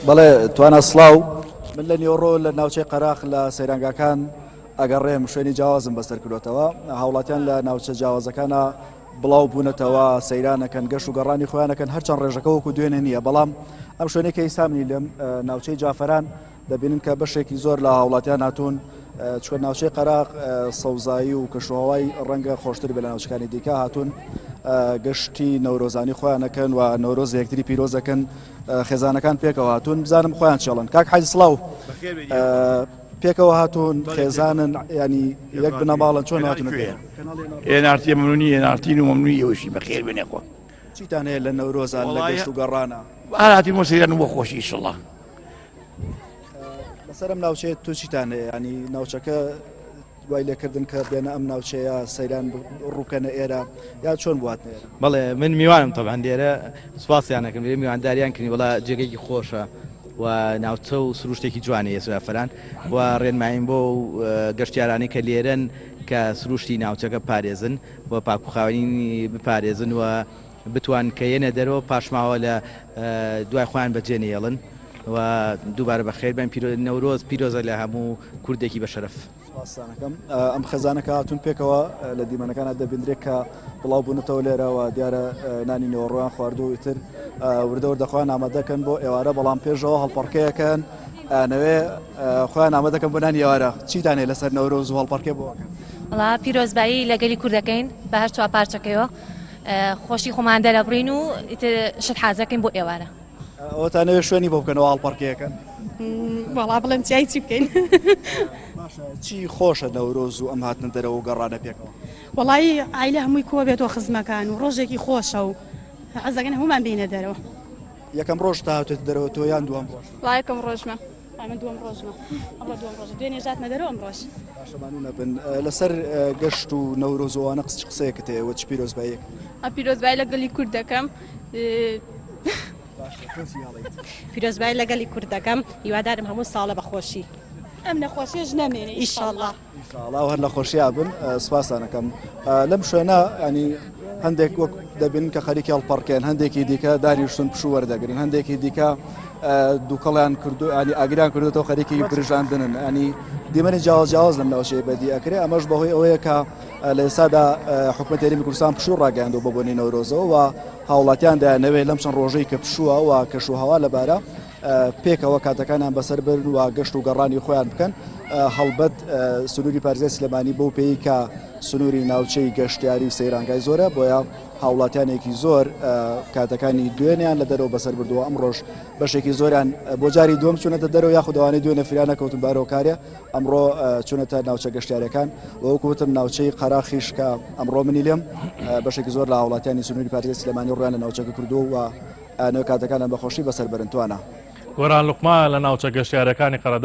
بەڵێ توانە سڵاو من لە نیوەڕۆ لە ناوچەی قەراق لە سەیرانگاکان ئەگەڕێم شوێنی جیاوازم بەسەر کردوێتەوە هاوڵاتیان لە ناوچە جیاوازەکانە بڵاو بوونەتەوە سەیرانەکەن گەشت و گەڕانی خۆیانەکەن هەرچەند ڕێژەکە وەکو دوێنێ نییە بەڵام ئەم شوێنەی کە ئیسامنی لەم ناوچەی جافەران دەبینن کە بەشێکی زۆر لە هاوڵاتیان هاتوون چکە ناوچەی قەراق سەوزایی و کەشوهەوای ڕەنگە خۆشتر بێ لە ناوچەکانی دیکە هاتوون گەشتی نەورۆزانی خۆیانەکەن و نەورۆز یەکتری پیرۆزەکەن خێزانەکان پێکەوە هاتوون بزانم خۆیان چێڵن کاک حاجی سڵاو پێکەوە هاتوون خێزانن ینی یەک بنەماڵن چۆن هاتون ئێنارتی ممنونی ئێنارتین و ممنوی ئەوشی بەخێر بێنێخۆ چیتان هەیە لە نەورۆزان لە گەشت و گەڕانە هاتی مۆسیران بۆ خۆشی ئینشەڵڵا لەسەرم ناوچەیە تو چیتان هەیە ینی ناوچەکە دوای لێکردن کە بێنە ئەم ناوچەیە سەیران ڕووکەنە ئێرە یا چۆن بواتن ئێرە بەڵێ من میوانم تەبعاً لێرە سوپاسیانەکەم لێرە میوانداریان کردنی وڵا جێگەیەکی خۆشە و ناوچە و سروشتێکی جوانەیە سوافران و ڕێنمایم بۆ گەشتیارانی کە لێرن کە سروشتی ناوچەکە پارێزن و پاکوخاوەنی بپارێزن و بتوان کە یەنە دەرەوە پاشماوە لە دوای خۆیان بەجێنێڵن و دووبارە بەخێر بن نەورۆز پیرۆزە لە هەموو کوردێکی بەشەرەف سپاسانەکەم ئەم خێزانەکە هاتوون پێکەوە لە دیمەنەکانە دەبیندرێت کە بڵاو بوونەتەوە لێرەوە دیارە نانی نێوەڕۆیان خواردو ئیتر وردەوە خۆیان ئامادەکەن بۆ ئێوارە بەڵام پێشەوە هەڵپەڕکەیەکەن نەوێ خۆیان ئامادەکەن بۆ نانی ئێوارە چیتان هەیە لەسەر نەورۆز و هەڵپەڕکێ بۆکەن وڵا پیرۆزبایی لەگەلی کوردەکەین بە هەر چوار پارچەکەیەوە خۆشی خۆمان دەرەبڕین و ئیتر شت حازەکەین بۆ ئێوارە ئەوتانەوێ شوێنی بۆ بکەنەوە هەڵپەڕکەیەکەن وەڵا بڵێم چی بکەین چی خۆشە نەورۆز و ئەم هاتنە دەرەوە و گەڕانە پێکەوە وەڵی ئایلە هەمووی کۆ بێتەوە خزمەکان و ڕۆژێکی خۆشە و حەزەکەن هەمومان بینە دەرەوە یەکەم ڕۆژ تا هاتێت دەرەوە تۆ یان دووەم ڕۆژ وڵای یەکەم ڕۆژمە من دووەم ڕۆژمە ئەمڕۆ دووەم ڕۆژ دوێنێ ژاتمە دەرەوە ئەم ڕۆژ باشەمانونە بن لەسەر گەشت و نەورۆزەوانە قسەیەکت هەیە چ پیرۆزباییەک پیرۆزبای لەگەلی کوردەکەم پیرۆزبای لەگەلی کوردەکەم هیوادارم هەموو ساڵە بەخۆشی ئەم نەخۆشیێش نەمێنێ ئیشەڵڵا ئینشاڵڵا هەر لە خۆشییا بن سپاسانەکەم لەم شوێنە ینی هەندێک وەک دەبین کە خەریکی هەڵپەڕکێن هەندێکی دیکە دانیشتون پشوو وەردەگرن هەندێکی دیکە دووکەڵیان کردو ینی ئاگریان کردوێتەوە خەریکی برژاندنن ینی دیمەنی جیاواز لەم ناوچەیە بەدی ئەکرێ ئەمەش بەهۆی ئەوەیە کە لە ئێستادا حکومەت هەرێمی کوردستان پشوو ڕاگەیاندەوە بە بۆنی نەورۆزەوە و هاوڵاتیان دەیانەوێت لەم چەند ڕۆژەی کە پشووە و کەشوهەوا لەبارە پێکەوە کاتەکانیان بەسەر برن و گەشت و گەڕانی خۆیان بکەن هەڵبەت سنووری پارێزگای سلێمانی بەو پێی کە سنووری ناوچەی گەشتیاری و سەیرانگای زۆرە بۆیە هاوڵاتیانێکی زۆر کاتەکانی دوێنیان لە دەرەوە بەسەر بردووە ئەم ڕۆژ بەشێکی زۆریان بۆ جاری دووەم چونەتە دەرەوە یاخودەوانەی دوێنە فریانە کەوتن بارۆکارێ ئەمڕۆ چونەتە ناوچە گەشتیارەکان وەکوتم ناوچەی قەراخیش کە ئەمڕۆ منی لێم بەشێکی زۆر لە هاوڵاتیانی سنووری پارێزگای سلێمانی ڕویان لە ناوچەکە کردووە و نوێ کاتەکانیان بەخۆشی بەسەر برن توانە گۆران لوقمان لە ناوچە گەشتیارەکانی قەرەدا